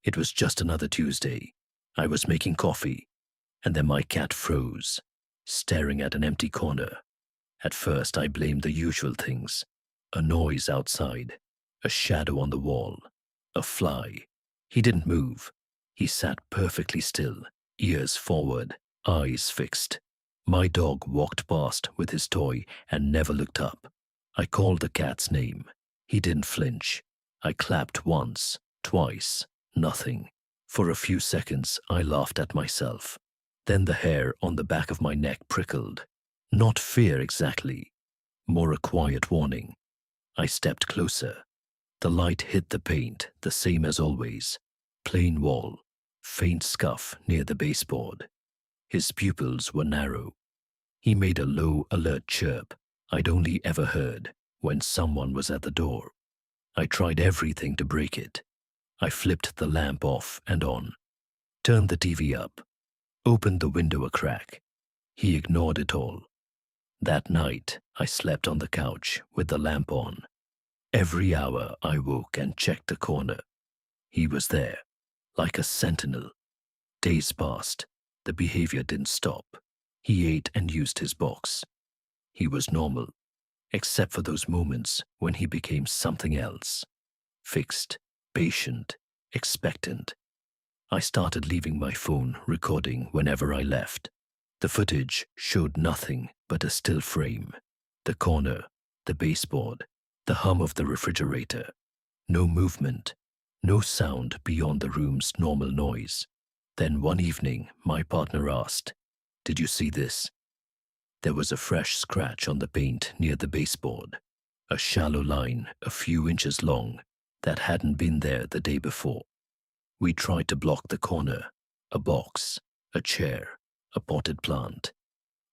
It was just another Tuesday. I was making coffee, and then my cat froze, staring at an empty corner. At first, I blamed the usual things: a noise outside, a shadow on the wall, a fly. He didn't move. He sat perfectly still, ears forward, eyes fixed. My dog walked past with his toy and never looked up. I called the cat's name. He didn't flinch. I clapped once, twice, nothing. For a few seconds, I laughed at myself. Then the hair on the back of my neck prickled. Not fear exactly, more a quiet warning. I stepped closer. The light hit the paint, the same as always. Plain wall, faint scuff near the baseboard. His pupils were narrow. He made a low, alert chirp I'd only ever heard when someone was at the door. I tried everything to break it. I flipped the lamp off and on, turned the TV up, opened the window a crack. He ignored it all. That night, I slept on the couch with the lamp on. Every hour I woke and checked the corner. He was there, like a sentinel. Days passed. The behavior didn't stop. He ate and used his box. He was normal, except for those moments when he became something else. Fixed, patient, expectant. I started leaving my phone recording whenever I left. The footage showed nothing but a still frame, the corner, the baseboard, the hum of the refrigerator. No movement, no sound beyond the room's normal noise. Then one evening, my partner asked, "Did you see this?" There was a fresh scratch on the paint near the baseboard, a shallow line a few inches long that hadn't been there the day before. We tried to block the corner, a box, a chair, a potted plant.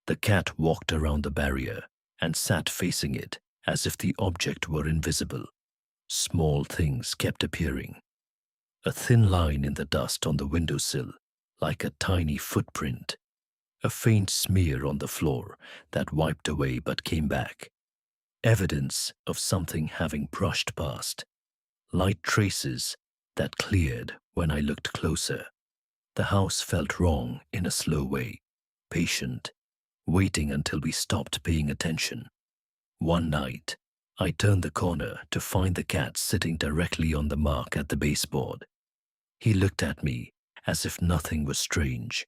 The cat walked around the barrier and sat facing it as if the object were invisible. Small things kept appearing. A thin line in the dust on the windowsill, like a tiny footprint. A faint smear on the floor that wiped away but came back. Evidence of something having brushed past. Light traces that cleared when I looked closer. The house felt wrong in a slow way, patient, waiting until we stopped paying attention. One night, I turned the corner to find the cat sitting directly on the mark at the baseboard. He looked at me as if nothing was strange.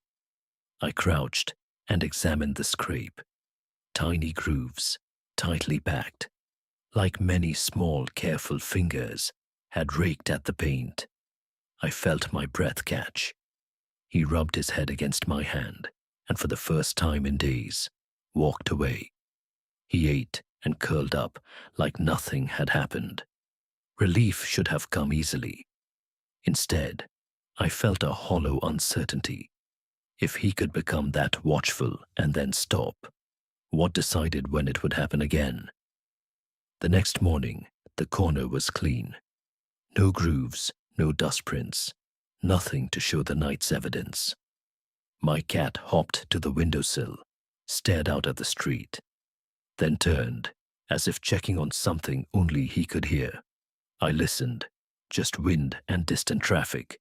I crouched and examined the scrape. Tiny grooves, tightly packed, like many small, careful fingers had raked at the paint. I felt my breath catch. He rubbed his head against my hand and for the first time in days, walked away. He ate and curled up like nothing had happened. Relief should have come easily. Instead, I felt a hollow uncertainty. If he could become that watchful and then stop, what decided when it would happen again? The next morning, the corner was clean. No grooves, no dust prints, nothing to show the night's evidence. My cat hopped to the windowsill, stared out at the street, then turned, as if checking on something only he could hear. I listened, just wind and distant traffic.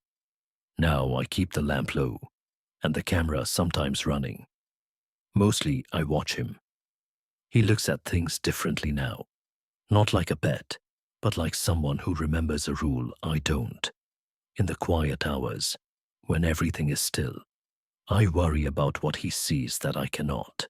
Now I keep the lamp low, and the camera sometimes running. Mostly I watch him. He looks at things differently now, not like a pet, but like someone who remembers a rule I don't. In the quiet hours, when everything is still, I worry about what he sees that I cannot.